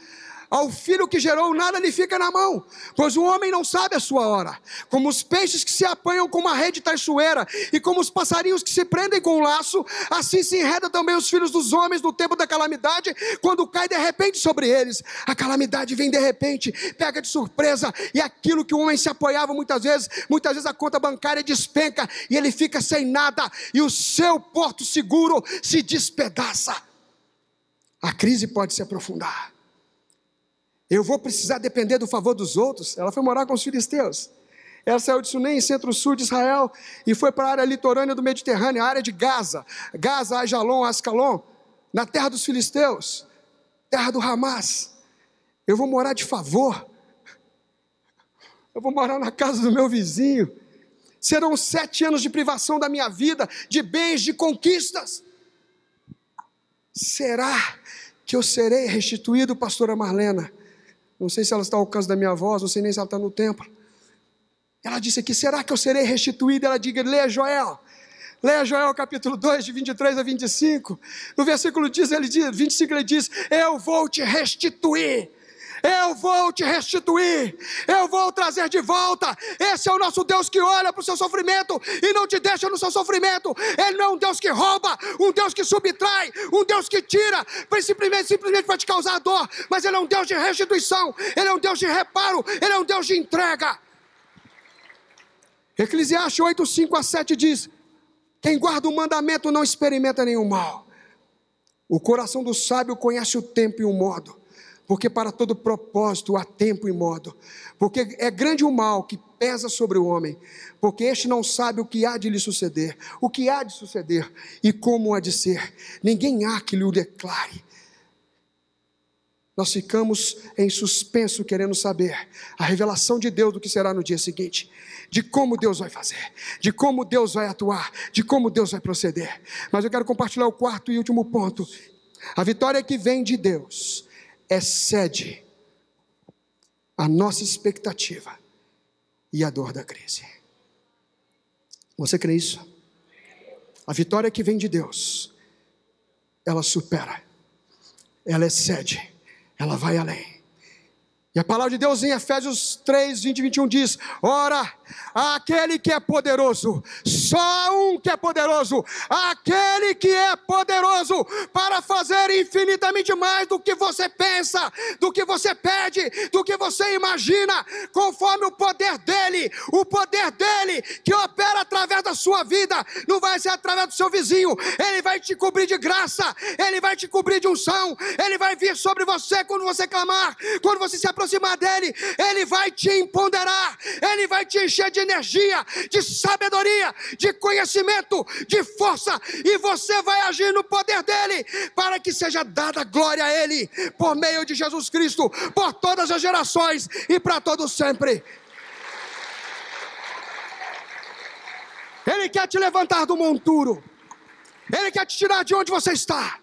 [SPEAKER 1] ao filho que gerou nada lhe fica na mão, pois o homem não sabe a sua hora. Como os peixes que se apanham com uma rede traiçoeira, e como os passarinhos que se prendem com um laço, assim se enreda também os filhos dos homens no tempo da calamidade, quando cai de repente sobre eles. A calamidade vem de repente, pega de surpresa, e aquilo que o homem se apoiava muitas vezes a conta bancária despenca, e ele fica sem nada, e o seu porto seguro se despedaça. A crise pode se aprofundar. Eu vou precisar depender do favor dos outros. Ela foi morar com os filisteus. Ela saiu de Sunem, centro-sul de Israel, e foi para a área litorânea do Mediterrâneo, a área de Gaza, Ajalon, Ascalon, na terra dos filisteus, terra do Hamas. Eu vou morar de favor. Eu vou morar na casa do meu vizinho. Serão 7 anos de privação da minha vida, de bens, de conquistas. Será que eu serei restituído, pastora Marlena? Não sei se ela está ao alcance da minha voz, não sei nem se ela está no templo. Ela disse aqui: será que eu serei restituído? Ela diga: leia Joel capítulo 2, de 23 a 25. No versículo 25 ele diz: eu vou te restituir. Eu vou te restituir, eu vou trazer de volta. Esse é o nosso Deus que olha para o seu sofrimento e não te deixa no seu sofrimento. Ele não é um Deus que rouba, um Deus que subtrai, um Deus que tira, simplesmente para te causar dor. Mas Ele é um Deus de restituição, Ele é um Deus de reparo, Ele é um Deus de entrega. Eclesiastes 8, 5 a 7 diz: quem guarda o mandamento não experimenta nenhum mal. O coração do sábio conhece o tempo e o modo, porque para todo propósito há tempo e modo. Porque é grande o mal que pesa sobre o homem, porque este não sabe o que há de lhe suceder, o que há de suceder e como há de ser. Ninguém há que lhe o declare. Nós ficamos em suspenso querendo saber a revelação de Deus do que será no dia seguinte, de como Deus vai fazer, de como Deus vai atuar, de como Deus vai proceder. Mas eu quero compartilhar o quarto e último ponto. A vitória que vem de Deus excede a nossa expectativa e a dor da crise. Você crê isso? A vitória que vem de Deus, ela supera, ela excede, ela vai além. E a palavra de Deus em Efésios 3, 20 e 21 diz: ora, aquele que é poderoso, só um que é poderoso, aquele que é poderoso para fazer infinitamente mais do que você pensa, do que você pede, do que você imagina, conforme o poder dele que opera através da sua vida. Não vai ser através do seu vizinho, ele vai te cobrir de graça, ele vai te cobrir de unção, ele vai vir sobre você quando você clamar, quando você se aproximar dele, ele vai te empoderar, ele vai te encher de energia, de sabedoria, de conhecimento, de força, e você vai agir no poder dele, para que seja dada glória a ele, por meio de Jesus Cristo, por todas as gerações e para todos sempre. Ele quer te levantar do monturo, ele quer te tirar de onde você está.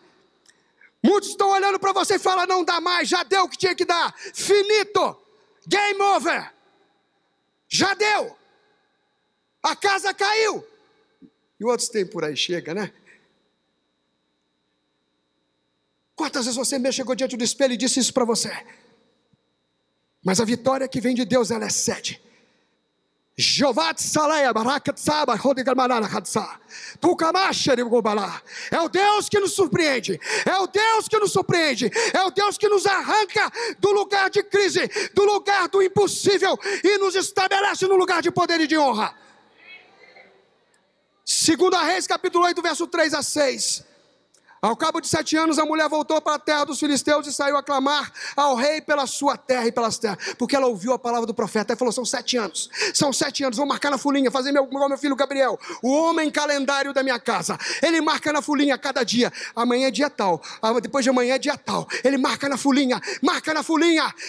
[SPEAKER 1] Muitos estão olhando para você e falam: não dá mais, já deu o que tinha que dar, finito, game over, já deu. A casa caiu. E outros tem por aí, chega, né? Quantas vezes você mesmo chegou diante do espelho e disse isso para você? Mas a vitória que vem de Deus, ela excede. É o Deus que nos surpreende, é o Deus que nos surpreende, é o Deus que nos arranca do lugar de crise, do lugar do impossível e nos estabelece no lugar de poder e de honra. 2 Reis capítulo 8, verso 3 a 6. Ao cabo de 7 anos, a mulher voltou para a terra dos filisteus e saiu a clamar ao rei pela sua terra e pelas terras, porque ela ouviu a palavra do profeta e falou: são 7 anos, vou marcar na folhinha, fazer igual meu filho Gabriel, o homem calendário da minha casa. Ele marca na folhinha cada dia, amanhã é dia tal, depois de amanhã é dia tal. Ele marca na folhinha,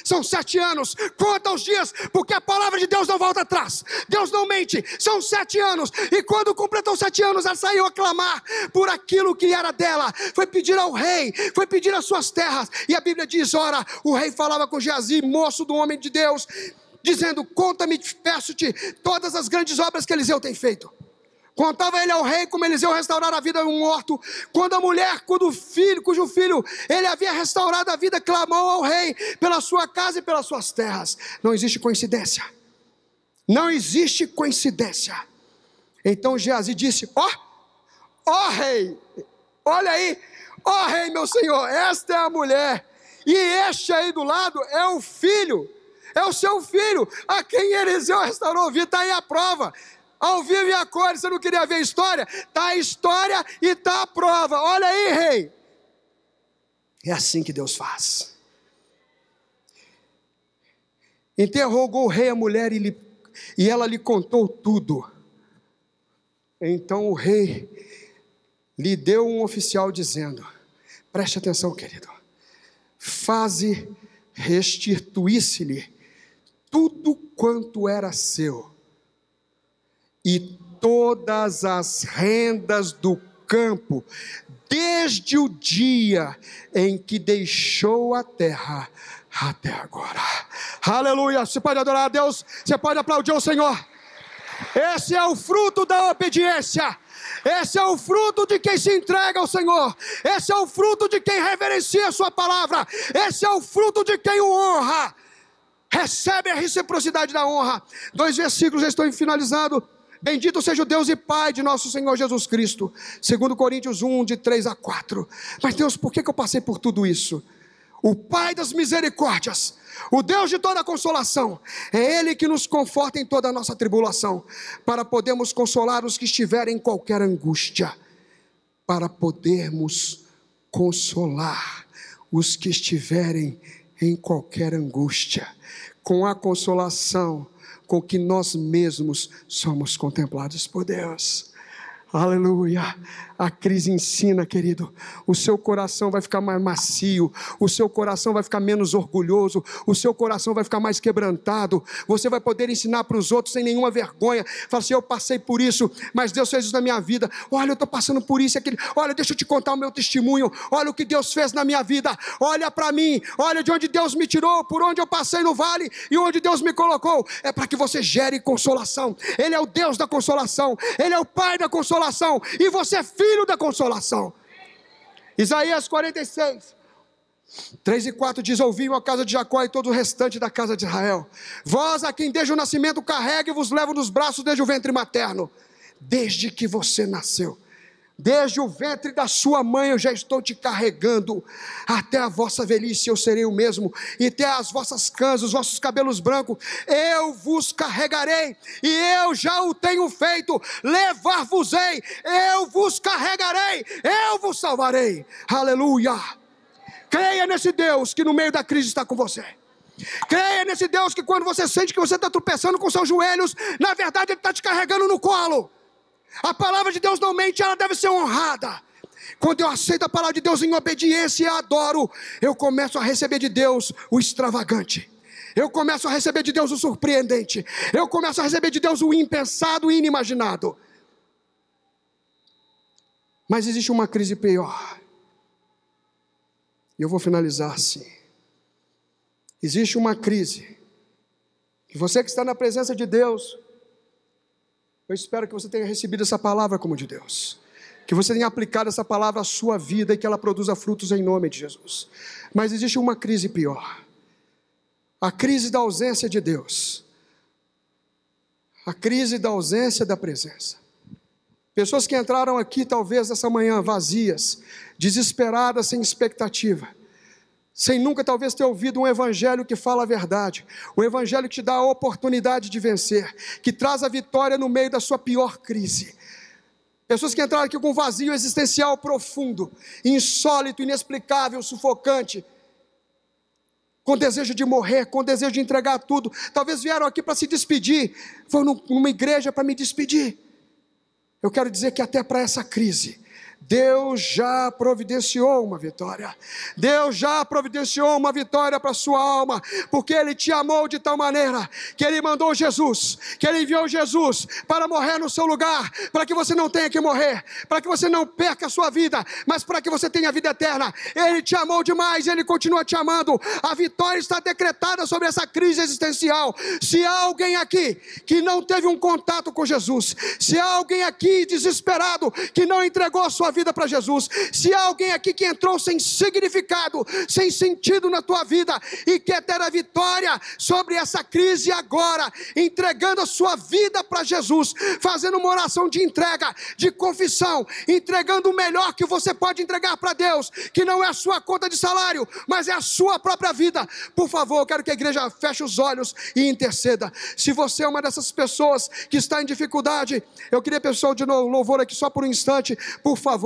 [SPEAKER 1] são 7 anos, conta os dias, porque a palavra de Deus não volta atrás, Deus não mente, são 7 anos, e quando completou 7 anos, ela saiu a clamar por aquilo que era dela, foi pedir ao rei, foi pedir as suas terras, e a Bíblia diz: ora, o rei falava com Geazi, moço do homem de Deus, dizendo: conta-me, peço-te, todas as grandes obras que Eliseu tem feito. Contava ele ao rei como Eliseu restaurara a vida de um morto. Quando a mulher, cujo filho ele havia restaurado a vida, clamou ao rei pela sua casa e pelas suas terras. Não existe coincidência, não existe coincidência. Então Geazi disse: ó rei, olha aí, ó rei meu senhor, esta é a mulher, e este aí do lado é o filho, é o seu filho, a quem Eliseu restaurou a vida. Está aí a prova, ao vivo e a cores. Você não queria ver a história? Está a história e está a prova, olha aí, rei. É assim que Deus faz. Interrogou o rei a mulher e ela lhe contou tudo. Então o rei lhe deu um oficial dizendo: preste atenção, querido, faze restituir-se-lhe tudo quanto era seu, e todas as rendas do campo, desde o dia em que deixou a terra até agora. Aleluia! Você pode adorar a Deus, você pode aplaudir o Senhor. Esse é o fruto da obediência. Esse é o fruto de quem se entrega ao Senhor. Esse é o fruto de quem reverencia a sua palavra. Esse é o fruto de quem o honra. Recebe a reciprocidade da honra. 2 versículos, já estou finalizando. Bendito seja o Deus e Pai de nosso Senhor Jesus Cristo. 2 Coríntios 1, de 3 a 4. Mas Deus, por que eu passei por tudo isso? O Pai das misericórdias, o Deus de toda consolação, é Ele que nos conforta em toda a nossa tribulação, para podermos consolar os que estiverem em qualquer angústia, para podermos consolar os que estiverem em qualquer angústia, com a consolação com que nós mesmos somos contemplados por Deus. Aleluia. A crise ensina, querido, o seu coração vai ficar mais macio, o seu coração vai ficar menos orgulhoso, o seu coração vai ficar mais quebrantado. Você vai poder ensinar para os outros sem nenhuma vergonha. Fala assim: eu passei por isso, mas Deus fez isso na minha vida. Olha, eu estou passando por isso e aquilo. Olha, deixa eu te contar o meu testemunho. Olha o que Deus fez na minha vida. Olha para mim, olha de onde Deus me tirou, por onde eu passei no vale e onde Deus me colocou. É para que você gere consolação. Ele é o Deus da consolação, Ele é o Pai da consolação, e você é filho da consolação. Isaías 46, 3 e 4 diz: ouviu a casa de Jacó e todo o restante da casa de Israel, vós a quem desde o nascimento carrego e vos levo nos braços desde o ventre materno. Desde que você nasceu, desde o ventre da sua mãe eu já estou te carregando. Até a vossa velhice eu serei o mesmo, e até as vossas cãs, os vossos cabelos brancos eu vos carregarei, e eu já o tenho feito. Levar-vos-ei, eu vos carregarei, eu vos salvarei. Aleluia. Creia nesse Deus que no meio da crise está com você. Creia nesse Deus que quando você sente que você está tropeçando com seus joelhos, na verdade Ele está te carregando no colo. A palavra de Deus não mente, ela deve ser honrada. Quando eu aceito a palavra de Deus em obediência e adoro, eu começo a receber de Deus o extravagante, eu começo a receber de Deus o surpreendente, eu começo a receber de Deus o impensado e inimaginado. Mas existe uma crise pior, e eu vou finalizar assim. Existe uma crise, e você que está na presença de Deus, Eu espero que você tenha recebido essa palavra como de Deus, que você tenha aplicado essa palavra à sua vida e que ela produza frutos em nome de Jesus. Mas existe uma crise pior, a crise da ausência de Deus, a crise da ausência da presença. Pessoas que entraram aqui talvez essa manhã vazias, desesperadas, sem expectativa, sem nunca talvez ter ouvido um evangelho que fala a verdade, o evangelho que te dá a oportunidade de vencer, que traz a vitória no meio da sua pior crise. Pessoas que entraram aqui com um vazio existencial profundo, insólito, inexplicável, sufocante, com desejo de morrer, com desejo de entregar tudo. Talvez vieram aqui para se despedir, foram numa igreja para me despedir. Eu quero dizer que até para essa crise, Deus já providenciou uma vitória. Deus já providenciou uma vitória para a sua alma, porque Ele te amou de tal maneira, que Ele mandou Jesus, que Ele enviou Jesus para morrer no seu lugar, para que você não tenha que morrer, para que você não perca a sua vida, mas para que você tenha a vida eterna. Ele te amou demais, Ele continua te amando. A vitória está decretada sobre essa crise existencial. Se há alguém aqui que não teve um contato com Jesus, se há alguém aqui desesperado que não entregou a sua vida para Jesus, se há alguém aqui que entrou sem significado, sem sentido na tua vida e quer ter a vitória sobre essa crise agora, entregando a sua vida para Jesus, fazendo uma oração de entrega, de confissão, entregando o melhor que você pode entregar para Deus, que não é a sua conta de salário, mas é a sua própria vida. Por favor, eu quero que a igreja feche os olhos e interceda. Se você é uma dessas pessoas que está em dificuldade, eu queria pessoal de louvor aqui só por um instante, por favor,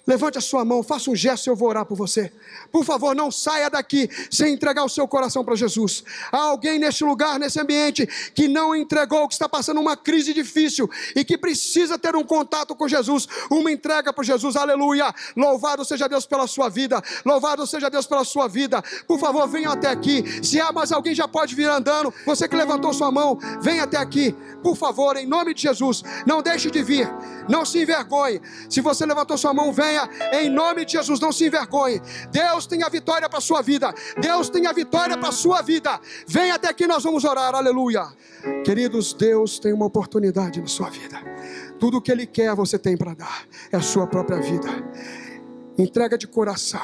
[SPEAKER 1] levante a sua mão, faça um gesto e eu vou orar por você. Por favor, não saia daqui sem entregar o seu coração para Jesus. Há alguém neste lugar, nesse ambiente, que não entregou, que está passando uma crise difícil e que precisa ter um contato com Jesus, uma entrega para Jesus. Aleluia, louvado seja Deus pela sua vida, louvado seja Deus pela sua vida. Por favor, venha até aqui. Se há mais alguém, já pode vir andando. Você que levantou sua mão, venha até aqui, por favor, em nome de Jesus. Não deixe de vir, não se envergonhe. Se você levantou sua mão, venha em nome de Jesus, não se envergonhe. Deus tem a vitória para a sua vida, Deus tem a vitória para a sua vida. Venha até aqui, nós vamos orar, aleluia. Queridos, Deus tem uma oportunidade na sua vida. Tudo o que Ele quer você tem para dar, é a sua própria vida. Entrega de coração.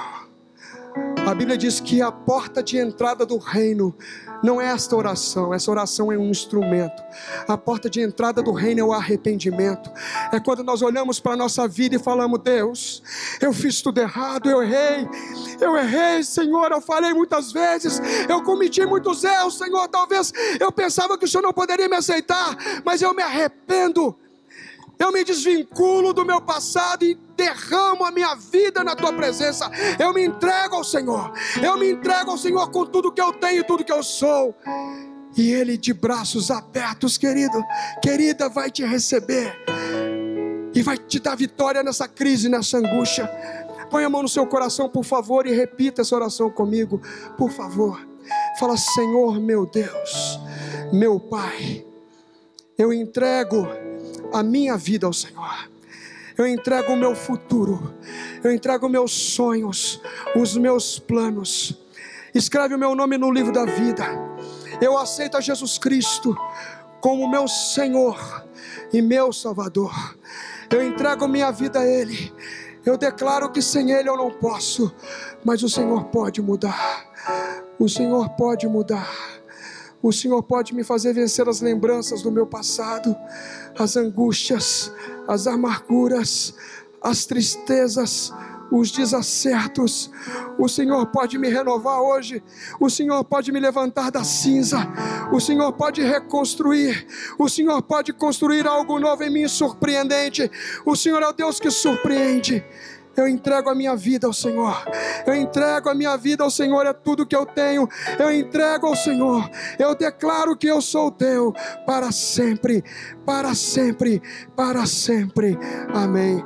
[SPEAKER 1] A Bíblia diz que a porta de entrada do reino não é esta oração, essa oração é um instrumento. A porta de entrada do reino é o arrependimento. É quando nós olhamos para a nossa vida e falamos: Deus, eu fiz tudo errado, eu errei, Senhor, eu falei muitas vezes, eu cometi muitos erros, Senhor, talvez eu pensava que o Senhor não poderia me aceitar, mas eu me arrependo. Eu me desvinculo do meu passado e derramo a minha vida na Tua presença. Eu me entrego ao Senhor. Eu me entrego ao Senhor com tudo que eu tenho e tudo que eu sou. E Ele de braços abertos, querido, querida, vai te receber. E vai te dar vitória nessa crise, nessa angústia. Põe a mão no seu coração, por favor, e repita essa oração comigo, por favor. Fala: Senhor meu Deus, meu Pai, eu entrego a minha vida ao Senhor. Eu entrego o meu futuro, eu entrego meus sonhos, os meus planos. Escreve o meu nome no livro da vida. Eu aceito a Jesus Cristo como meu Senhor e meu Salvador. Eu entrego minha vida a Ele. Eu declaro que sem Ele eu não posso, mas o Senhor pode mudar. O Senhor pode mudar. O Senhor pode me fazer vencer as lembranças do meu passado, as angústias, as amarguras, as tristezas, os desacertos. O Senhor pode me renovar hoje. O Senhor pode me levantar da cinza. O Senhor pode reconstruir. O Senhor pode construir algo novo em mim, surpreendente. O Senhor é o Deus que surpreende. Eu entrego a minha vida ao Senhor. Eu entrego a minha vida ao Senhor, é tudo que eu tenho. Eu entrego ao Senhor. Eu declaro que eu sou teu para sempre, para sempre, para sempre. Amém.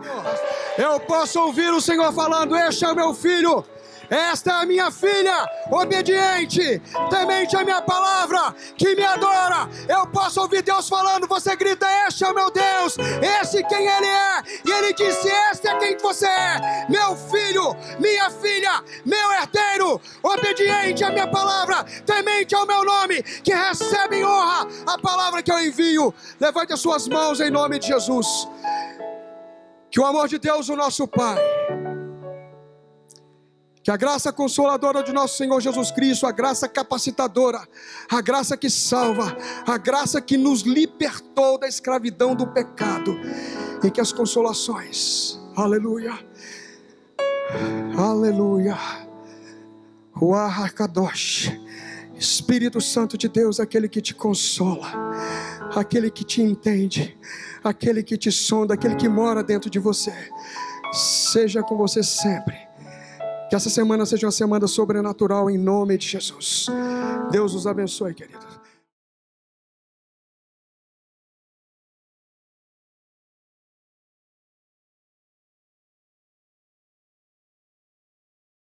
[SPEAKER 1] Eu posso ouvir o Senhor falando: este é o meu filho, Esta é a minha filha, obediente, temente a minha palavra, que me adora. Eu posso ouvir Deus falando, você grita, este é o meu Deus, esse quem Ele é. E Ele disse, este é quem você é, meu filho, minha filha, meu herdeiro, obediente à minha palavra, temente ao meu nome, que recebe em honra a palavra que eu envio. Levante as suas mãos em nome de Jesus. Que o amor de Deus, o nosso Pai, que a graça consoladora de nosso Senhor Jesus Cristo, a graça capacitadora, a graça que salva, a graça que nos libertou da escravidão do pecado, e que as consolações, aleluia, aleluia, Ruach Kadosh, Espírito Santo de Deus, aquele que te consola, aquele que te entende, aquele que te sonda, aquele que mora dentro de você, seja com você sempre. Que essa semana seja uma semana sobrenatural em nome de Jesus. Deus os abençoe, queridos.